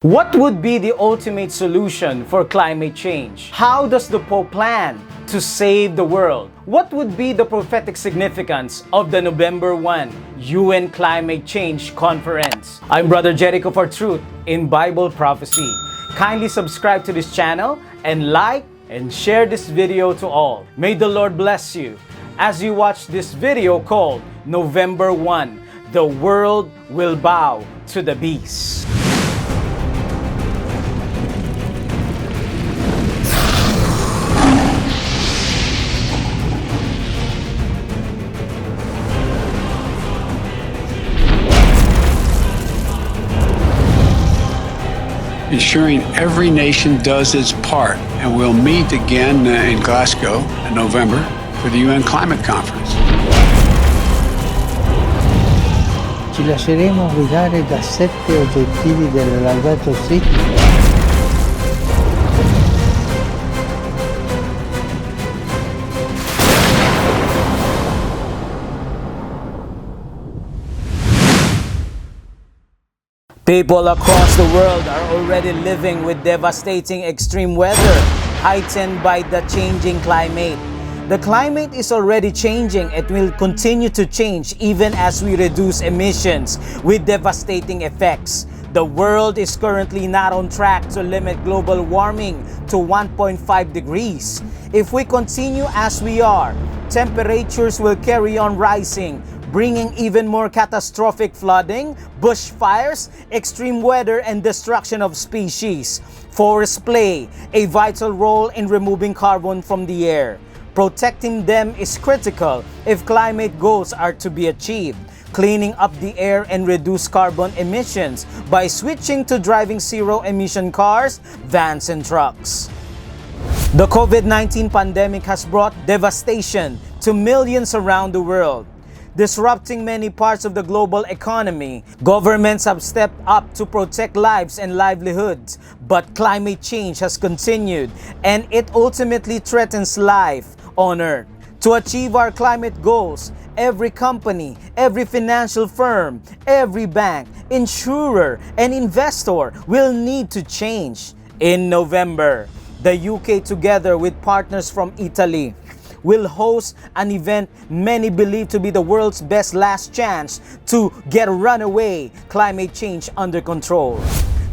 What would be the ultimate solution for climate change? How does the Pope plan to save the world? What would be the prophetic significance of the November 1 UN Climate Change Conference? I'm Brother Jericho for Truth in Bible Prophecy. Kindly subscribe to this channel and like and share this video to all. May the Lord bless you as you watch this video called November 1, The World Will Bow to the Beast. Ensuring every nation does its part, and we'll meet again in Glasgow in November for the UN Climate Conference. Ci lasceremo guidare da 7 oggettivi del Laudato Si. People across the world are already living with devastating extreme weather, heightened by the changing climate. The climate is already changing and will continue to change even as we reduce emissions with devastating effects. The world is currently not on track to limit global warming to 1.5 degrees. If we continue as we are, temperatures will carry on rising, bringing even more catastrophic flooding, bushfires, extreme weather, and destruction of species. Forests play a vital role in removing carbon from the air. Protecting them is critical if climate goals are to be achieved. Cleaning up the air and reduce carbon emissions by switching to driving zero-emission cars, vans, and trucks. The COVID-19 pandemic has brought devastation to millions around the world, disrupting many parts of the global economy. Governments have stepped up to protect lives and livelihoods, but climate change has continued and it ultimately threatens life on Earth. To achieve our climate goals, every company, every financial firm, every bank, insurer, and investor will need to change. In November, the UK, together with partners from Italy, will host an event many believe to be the world's best last chance to get runaway climate change under control.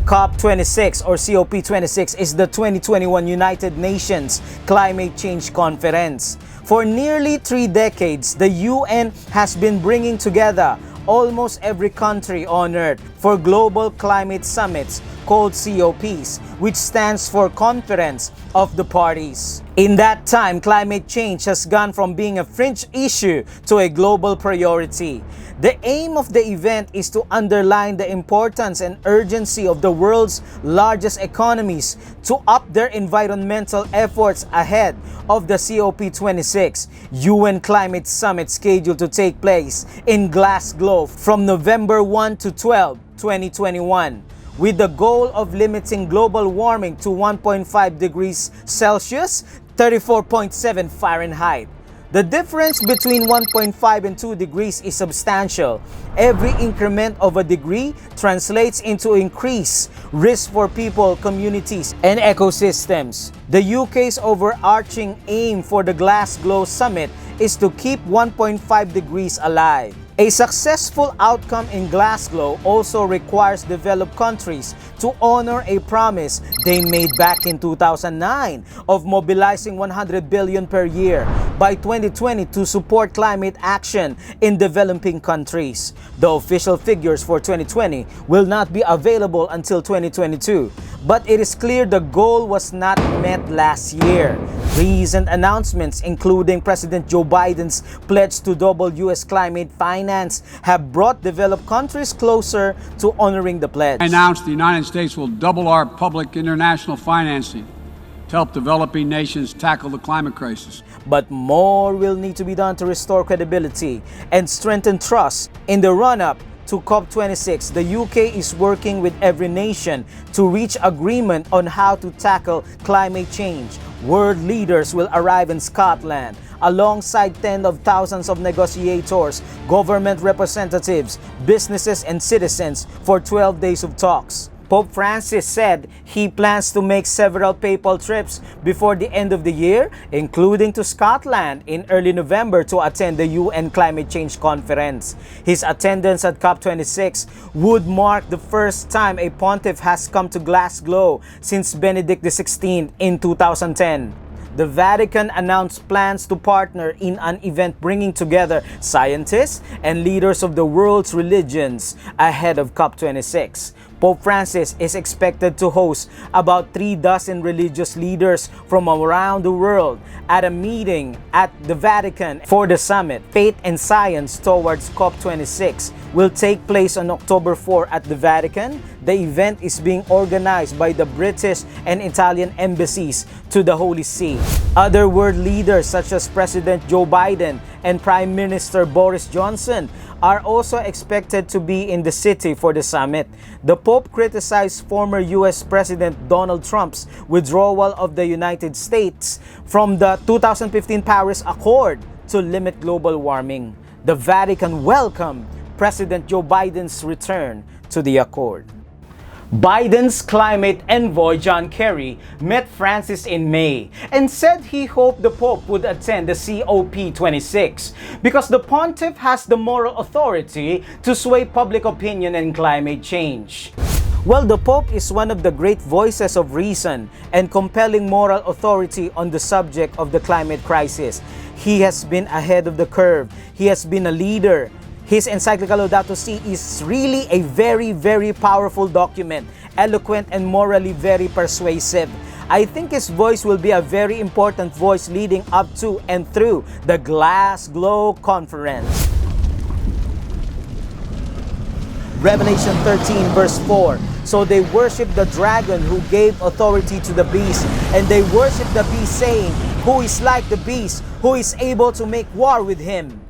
COP26 or COP26 is the 2021 United Nations Climate Change Conference. For nearly 3 decades, the UN has been bringing together almost every country on Earth for global climate summits called COPs, which stands for Conference of the Parties. In that time, climate change has gone from being a fringe issue to a global priority. The aim of the event is to underline the importance and urgency of the world's largest economies to up their environmental efforts ahead of the COP26 UN Climate Summit scheduled to take place in Glasgow from November 1 to 12, 2021. With the goal of limiting global warming to 1.5 degrees Celsius, 34.7 Fahrenheit. The difference between 1.5 and 2 degrees is substantial. Every increment of a degree translates into increased risk for people, communities, and ecosystems. The UK's overarching aim for the Glasgow Summit is to keep 1.5 degrees alive. A successful outcome in Glasgow also requires developed countries to honor a promise they made back in 2009 of mobilizing 100 billion per year by 2020 to support climate action in developing countries. The official figures for 2020 will not be available until 2022, but it is clear the goal was not met last year. Recent announcements, including President Joe Biden's pledge to double U.S. climate finance, have brought developed countries closer to honoring the pledge. I announced the United States will double our public international financing to help developing nations tackle the climate crisis. But more will need to be done to restore credibility and strengthen trust. In the run-up to COP26, the UK is working with every nation to reach agreement on how to tackle climate change. World leaders will arrive in Scotland alongside tens of thousands of negotiators, government representatives, businesses, and citizens for 12 days of talks. Pope Francis said he plans to make several papal trips before the end of the year, including to Scotland in early November to attend the UN Climate Change Conference. His attendance at COP26 would mark the first time a pontiff has come to Glasgow since Benedict XVI in 2010. The Vatican announced plans to partner in an event bringing together scientists and leaders of the world's religions ahead of COP26. Pope Francis is expected to host about 36 religious leaders from around the world at a meeting at the Vatican for the summit. Faith and Science towards COP26 will take place on October 4 at the Vatican. The event is being organized by the British and Italian embassies to the Holy See. Other world leaders such as President Joe Biden and Prime Minister Boris Johnson are also expected to be in the city for the summit. The Pope criticized former US President Donald Trump's withdrawal of the United States from the 2015 Paris Accord to limit global warming. The Vatican welcomed President Joe Biden's return to the accord. Biden's climate envoy John Kerry met Francis in May and said he hoped the Pope would attend the COP26 because the pontiff has the moral authority to sway public opinion in climate change. Well, the Pope is one of the great voices of reason and compelling moral authority on the subject of the climate crisis. He has been ahead of the curve. He has been a leader. His encyclical Laudato Si is really a very, very powerful document, eloquent and morally very persuasive. I think his voice will be a very important voice leading up to and through the Glasgow Conference. Revelation 13 verse 4. So they worship the dragon who gave authority to the beast, and they worship the beast, saying, "Who is like the beast, who is able to make war with him?"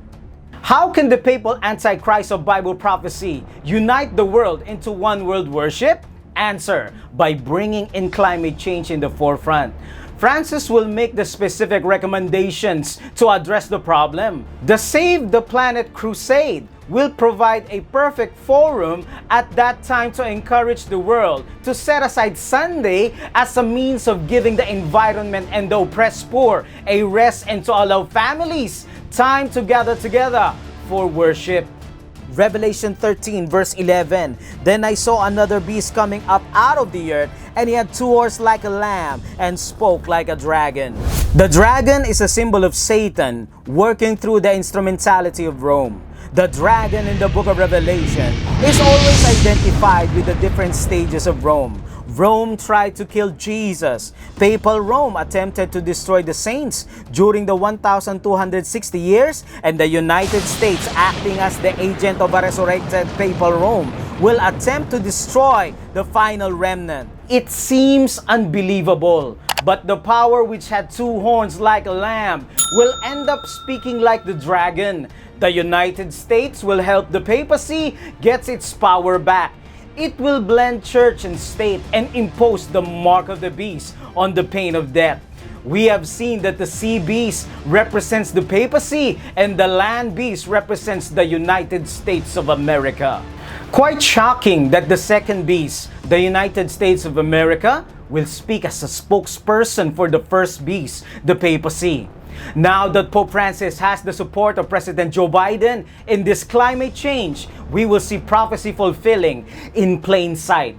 How can the papal Antichrist of Bible prophecy unite the world into one world worship? Answer: by bringing in climate change in the forefront. Francis will make the specific recommendations to address the problem. The Save the Planet Crusade will provide a perfect forum at that time to encourage the world to set aside Sunday as a means of giving the environment and the oppressed poor a rest, and to allow families time to gather together for worship. Revelation 13 verse 11. Then I saw another beast coming up out of the earth, and he had 2 horns like a lamb and spoke like a dragon. The dragon is a symbol of Satan working through the instrumentality of Rome. The dragon in the book of Revelation is always identified with the different stages of Rome. Rome tried to kill Jesus. Papal Rome attempted to destroy the saints during the 1260 years, and the United States, acting as the agent of a resurrected Papal Rome, will attempt to destroy the final remnant. It seems unbelievable, but the power which had 2 horns like a lamb will end up speaking like the dragon. The United States will help the papacy get its power back. It will blend church and state and impose the mark of the beast on the pain of death. We have seen that the sea beast represents the papacy and the land beast represents the United States of America. Quite shocking that the second beast, the United States of America, will speak as a spokesperson for the first beast, the papacy. Now that Pope Francis has the support of President Joe Biden in this climate change, we will see prophecy fulfilling in plain sight.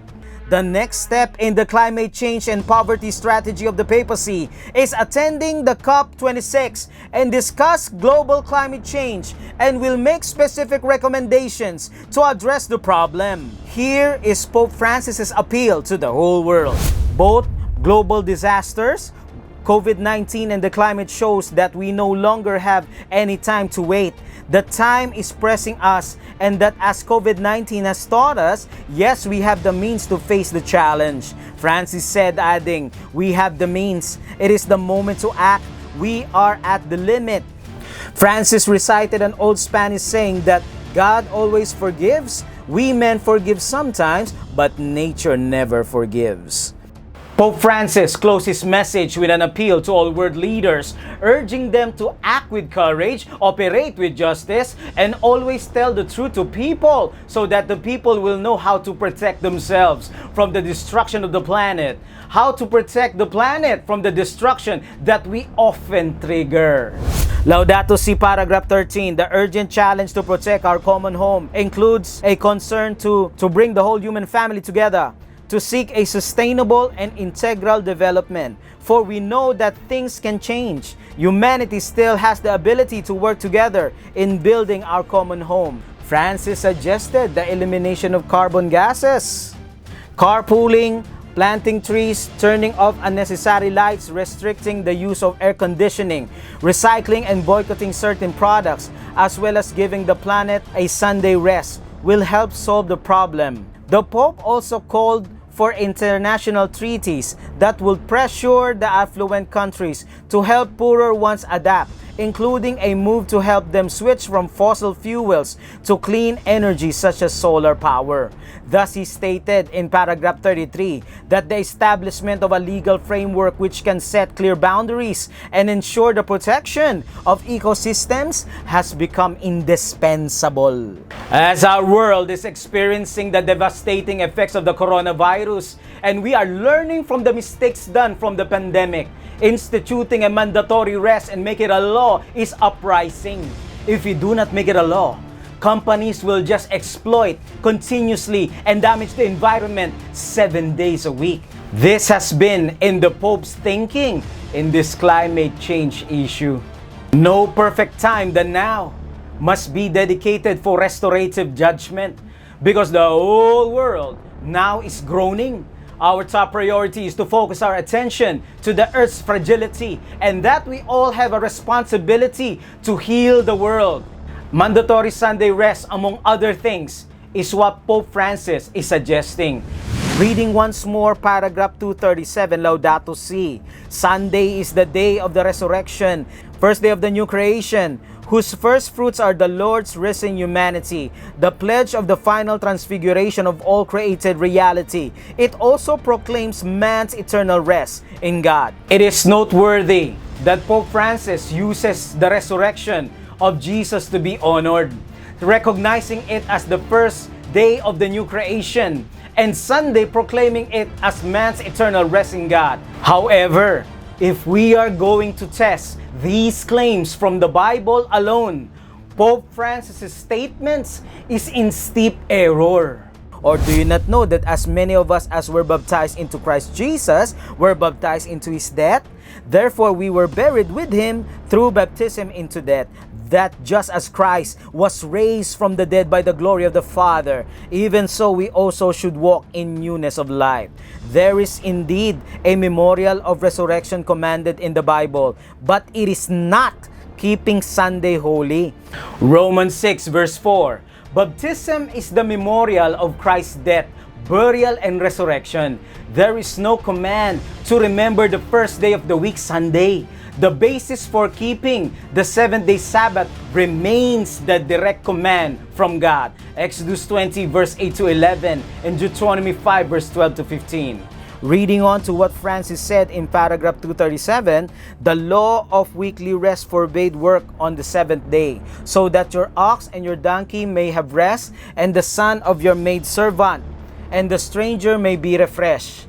The next step in the climate change and poverty strategy of the papacy is attending the COP26 and discuss global climate change, and will make specific recommendations to address the problem. Here is Pope Francis's appeal to the whole world. Both global disasters, COVID-19 and the climate, shows that we no longer have any time to wait. The time is pressing us, and that as COVID-19 has taught us, yes, we have the means to face the challenge. Francis said, adding, "We have the means. It is the moment to act. We are at the limit." Francis recited an old Spanish saying that God always forgives. We men forgive sometimes, but nature never forgives. Pope Francis closed his message with an appeal to all world leaders, urging them to act with courage, operate with justice, and always tell the truth to people so that the people will know how to protect themselves from the destruction of the planet. How to protect the planet from the destruction that we often trigger. Laudato Si paragraph 13, the urgent challenge to protect our common home includes a concern to bring the whole human family together, to seek a sustainable and integral development. For we know that things can change. Humanity still has the ability to work together in building our common home. Francis suggested the elimination of carbon gases, carpooling, planting trees, turning off unnecessary lights, restricting the use of air conditioning, recycling and boycotting certain products, as well as giving the planet a Sunday rest will help solve the problem. The Pope also called for international treaties that will pressure the affluent countries to help poorer ones adapt, including a move to help them switch from fossil fuels to clean energy such as solar power. Thus, he stated in paragraph 33 that the establishment of a legal framework which can set clear boundaries and ensure the protection of ecosystems has become indispensable. As our world is experiencing the devastating effects of the coronavirus, and we are learning from the mistakes done from the pandemic, instituting a mandatory rest and make it a law is uprising. If we do not make it a law, companies will just exploit continuously and damage the environment 7 days a week. This has been in the Pope's thinking in this climate change issue. No perfect time than now must be dedicated for restorative judgment because the whole world now is groaning. Our top priority is to focus our attention to the earth's fragility and that we all have a responsibility to heal the world. Mandatory Sunday rest, among other things, is what Pope Francis is suggesting. Reading once more paragraph 237, Laudato Si. Sunday is the day of the resurrection, first day of the new creation, whose first fruits are the Lord's risen humanity, the pledge of the final transfiguration of all created reality. It also proclaims man's eternal rest in God. It is noteworthy that Pope Francis uses the resurrection of Jesus to be honored, recognizing it as the first day of the new creation, and Sunday proclaiming it as man's eternal rest in God. However, if we are going to test these claims from the Bible alone, Pope Francis' statements is in steep error. Or do you not know that as many of us as were baptized into Christ Jesus were baptized into his death? Therefore we were buried with him through baptism into death, that just as Christ was raised from the dead by the glory of the Father, even so we also should walk in newness of life. There is indeed a memorial of resurrection commanded in the Bible, but it is not keeping Sunday holy. Romans 6 verse 4. Baptism is the memorial of Christ's death, burial, and resurrection. There is no command to remember the first day of the week, Sunday. The basis for keeping the seventh-day Sabbath remains the direct command from God. Exodus 20 verse 8 to 11 and Deuteronomy 5 verse 12 to 15. Reading on to what Francis said in paragraph 237, the law of weekly rest forbade work on the seventh day, so that your ox and your donkey may have rest, and the son of your maidservant and the stranger may be refreshed.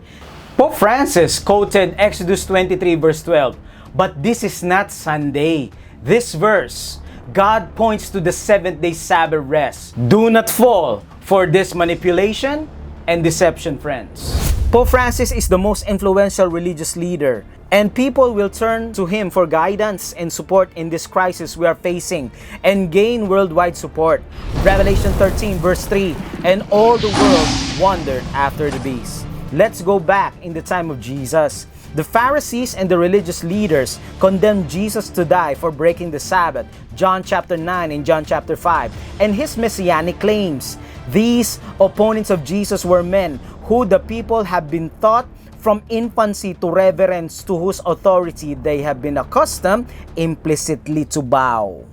Pope Francis quoted Exodus 23 verse 12, but this is not Sunday. This verse, God points to the seventh-day Sabbath rest. Do not fall for this manipulation and deception, friends. Pope Francis is the most influential religious leader, and people will turn to him for guidance and support in this crisis we are facing and gain worldwide support. Revelation 13 verse 3, and all the world wondered after the beast. Let's go back in the time of Jesus. The Pharisees and the religious leaders condemned Jesus to die for breaking the Sabbath, John chapter 9 and John chapter 5, and his messianic claims. These opponents of Jesus were men who the people have been taught from infancy to reverence, to whose authority they have been accustomed implicitly to bow.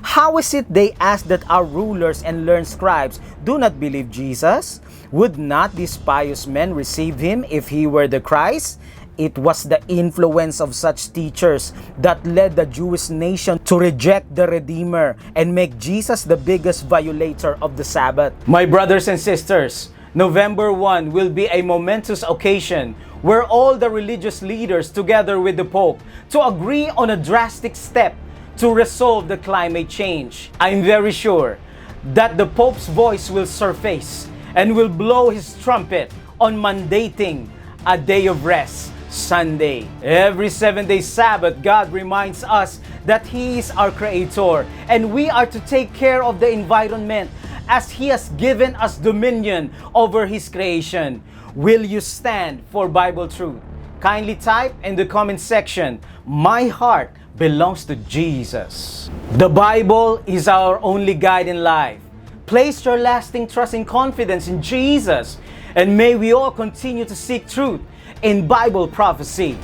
How is it, they ask, that our rulers and learned scribes do not believe Jesus? Would not these pious men receive him if he were the Christ? It was the influence of such teachers that led the Jewish nation to reject the Redeemer and make Jesus the biggest violator of the Sabbath. My brothers and sisters, November 1 will be a momentous occasion where all the religious leaders, together with the Pope, to agree on a drastic step to resolve the climate change. I'm very sure that the Pope's voice will surface and will blow his trumpet on mandating a day of rest, Sunday. Every 7-day Sabbath, God reminds us that He is our Creator and we are to take care of the environment as He has given us dominion over His creation. Will you stand for Bible truth? Kindly type in the comment section, "My heart belongs to Jesus." The Bible is our only guide in life. Place your lasting trust and confidence in Jesus, and may we all continue to seek truth in Bible prophecy.